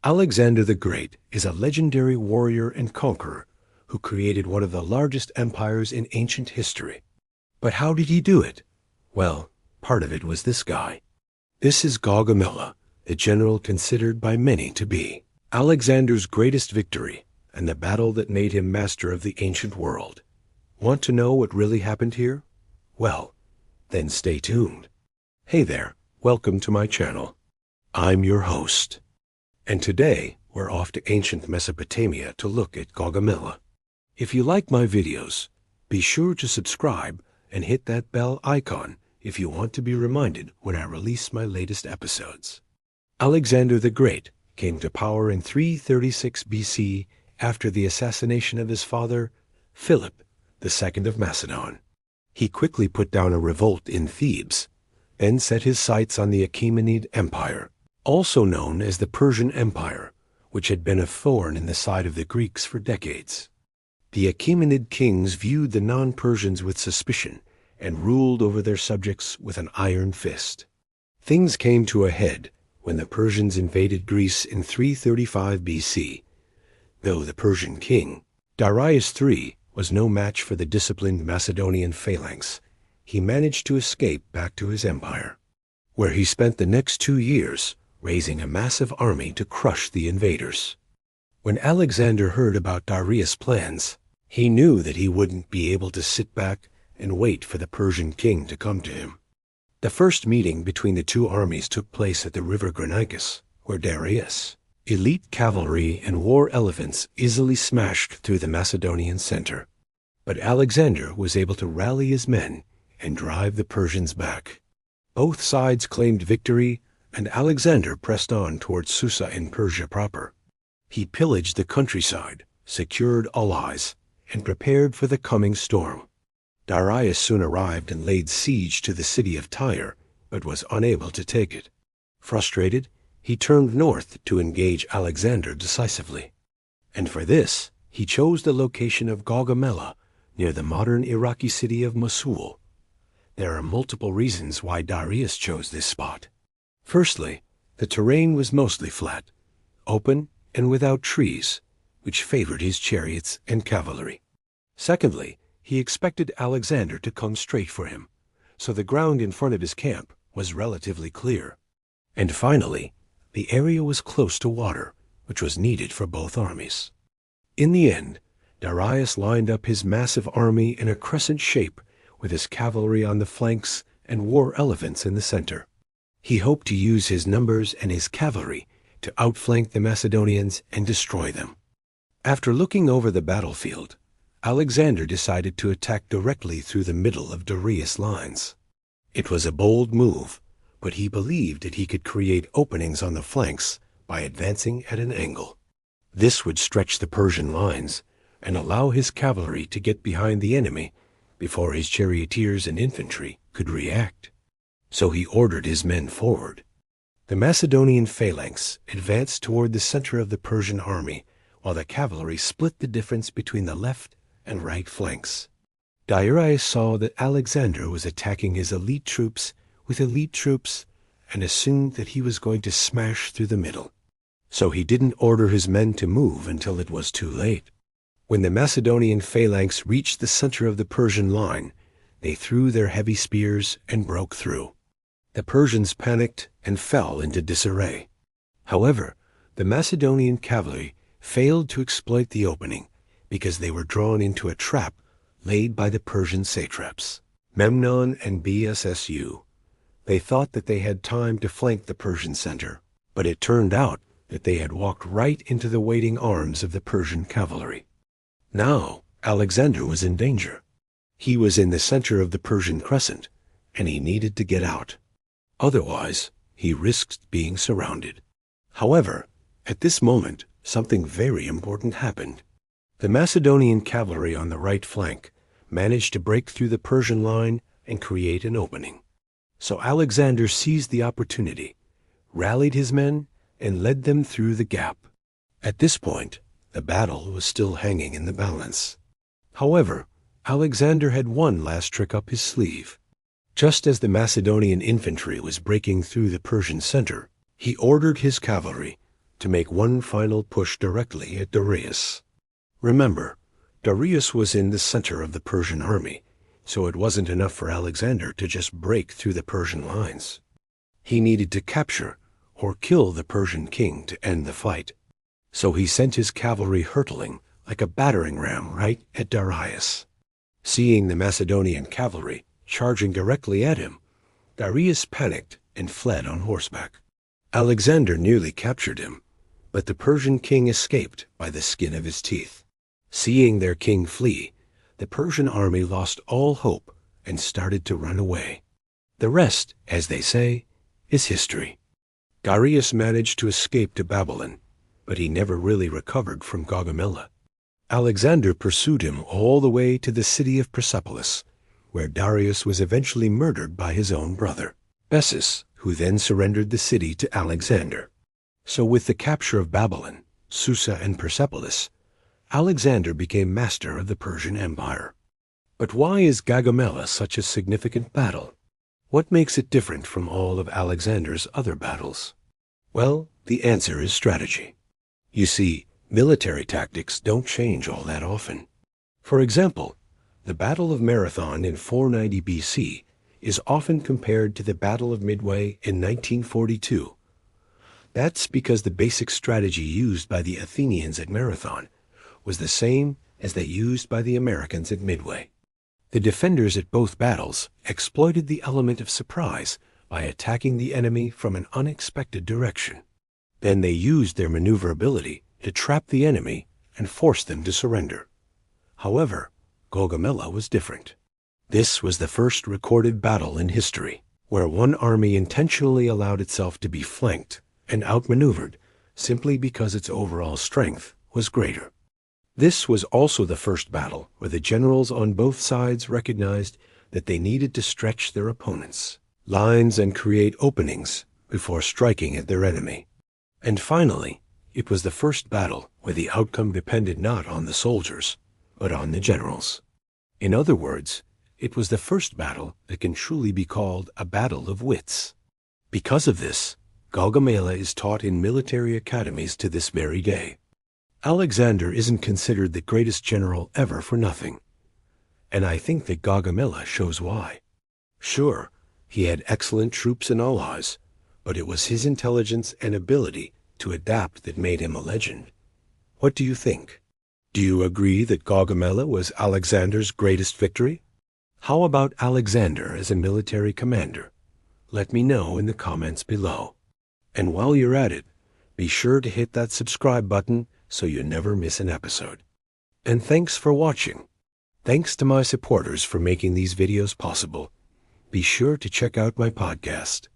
Alexander the Great is a legendary warrior and conqueror who created one of the largest empires in ancient history. But how did he do it? Well, part of it was this guy. This is Gaugamela, a general considered by many to be Alexander's greatest victory and the battle that made him master of the ancient world. Want to know what really happened here? Well, then stay tuned. Hey there, welcome to my channel. I'm your host. And today, we're off to ancient Mesopotamia to look at Gaugamela. If you like my videos, be sure to subscribe and hit that bell icon if you want to be reminded when I release my latest episodes. Alexander the Great came to power in 336 BC after the assassination of his father, Philip II of Macedon. He quickly put down a revolt in Thebes, then set his sights on the Achaemenid Empire, also known as the Persian Empire, which had been a thorn in the side of the Greeks for decades. The Achaemenid kings viewed the non-Persians with suspicion and ruled over their subjects with an iron fist. Things came to a head when the Persians invaded Greece in 335 BC. Though the Persian king, Darius III, was no match for the disciplined Macedonian phalanx, he managed to escape back to his empire, where he spent the next 2 years raising a massive army to crush the invaders. When Alexander heard about Darius' plans, he knew that he wouldn't be able to sit back and wait for the Persian king to come to him. The first meeting between the two armies took place at the river Granicus, where Darius' elite cavalry and war elephants easily smashed through the Macedonian center. But Alexander was able to rally his men and drive the Persians back. Both sides claimed victory, and Alexander pressed on towards Susa in Persia proper. He pillaged the countryside, secured allies, and prepared for the coming storm. Darius soon arrived and laid siege to the city of Tyre, but was unable to take it. Frustrated, he turned north to engage Alexander decisively. And for this, he chose the location of Gaugamela, near the modern Iraqi city of Mosul. There are multiple reasons why Darius chose this spot. Firstly, the terrain was mostly flat, open, and without trees, which favored his chariots and cavalry. Secondly, he expected Alexander to come straight for him, so the ground in front of his camp was relatively clear. And finally, the area was close to water, which was needed for both armies. In the end, Darius lined up his massive army in a crescent shape with his cavalry on the flanks and war elephants in the center. He hoped to use his numbers and his cavalry to outflank the Macedonians and destroy them. After looking over the battlefield, Alexander decided to attack directly through the middle of Darius' lines. It was a bold move, but he believed that he could create openings on the flanks by advancing at an angle. This would stretch the Persian lines and allow his cavalry to get behind the enemy before his charioteers and infantry could react. So he ordered his men forward. The Macedonian phalanx advanced toward the center of the Persian army, while the cavalry split the difference between the left and right flanks. Darius saw that Alexander was attacking his elite troops with elite troops and assumed that he was going to smash through the middle. So he didn't order his men to move until it was too late. When the Macedonian phalanx reached the center of the Persian line, they threw their heavy spears and broke through. The Persians panicked and fell into disarray. However, the Macedonian cavalry failed to exploit the opening because they were drawn into a trap laid by the Persian satraps, Memnon and Bssu. They thought that they had time to flank the Persian center, but it turned out that they had walked right into the waiting arms of the Persian cavalry. Now, Alexander was in danger. He was in the center of the Persian crescent, and he needed to get out. Otherwise, he risked being surrounded. However, at this moment, something very important happened. The Macedonian cavalry on the right flank managed to break through the Persian line and create an opening. So Alexander seized the opportunity, rallied his men, and led them through the gap. At this point, the battle was still hanging in the balance. However, Alexander had one last trick up his sleeve. Just as the Macedonian infantry was breaking through the Persian center, he ordered his cavalry to make one final push directly at Darius. Remember, Darius was in the center of the Persian army, so it wasn't enough for Alexander to just break through the Persian lines. He needed to capture or kill the Persian king to end the fight. So he sent his cavalry hurtling like a battering ram right at Darius. Seeing the Macedonian cavalry charging directly at him, Darius panicked and fled on horseback. Alexander nearly captured him, but the Persian king escaped by the skin of his teeth. Seeing their king flee, the Persian army lost all hope and started to run away. The rest, as they say, is history. Darius managed to escape to Babylon, but he never really recovered from Gaugamela. Alexander pursued him all the way to the city of Persepolis, where Darius was eventually murdered by his own brother, Bessus, who then surrendered the city to Alexander. So with the capture of Babylon, Susa, and Persepolis, Alexander became master of the Persian Empire. But why is Gaugamela such a significant battle? What makes it different from all of Alexander's other battles? Well, the answer is strategy. You see, military tactics don't change all that often. For example, the Battle of Marathon in 490 BC is often compared to the Battle of Midway in 1942. That's because the basic strategy used by the Athenians at Marathon was the same as that used by the Americans at Midway. The defenders at both battles exploited the element of surprise by attacking the enemy from an unexpected direction. Then they used their maneuverability to trap the enemy and force them to surrender. However, Gaugamela was different. This was the first recorded battle in history where one army intentionally allowed itself to be flanked and outmaneuvered simply because its overall strength was greater. This was also the first battle where the generals on both sides recognized that they needed to stretch their opponents' lines and create openings before striking at their enemy. And finally, it was the first battle where the outcome depended not on the soldiers, but on the generals. In other words, it was the first battle that can truly be called a battle of wits. Because of this, Gaugamela is taught in military academies to this very day. Alexander isn't considered the greatest general ever for nothing, and I think that Gaugamela shows why. Sure, he had excellent troops and allies, but it was his intelligence and ability to adapt that made him a legend. What do you think? Do you agree that Gaugamela was Alexander's greatest victory? How about Alexander as a military commander? Let me know in the comments below. And while you're at it, be sure to hit that subscribe button so you never miss an episode. And thanks for watching. Thanks to my supporters for making these videos possible. Be sure to check out my podcast.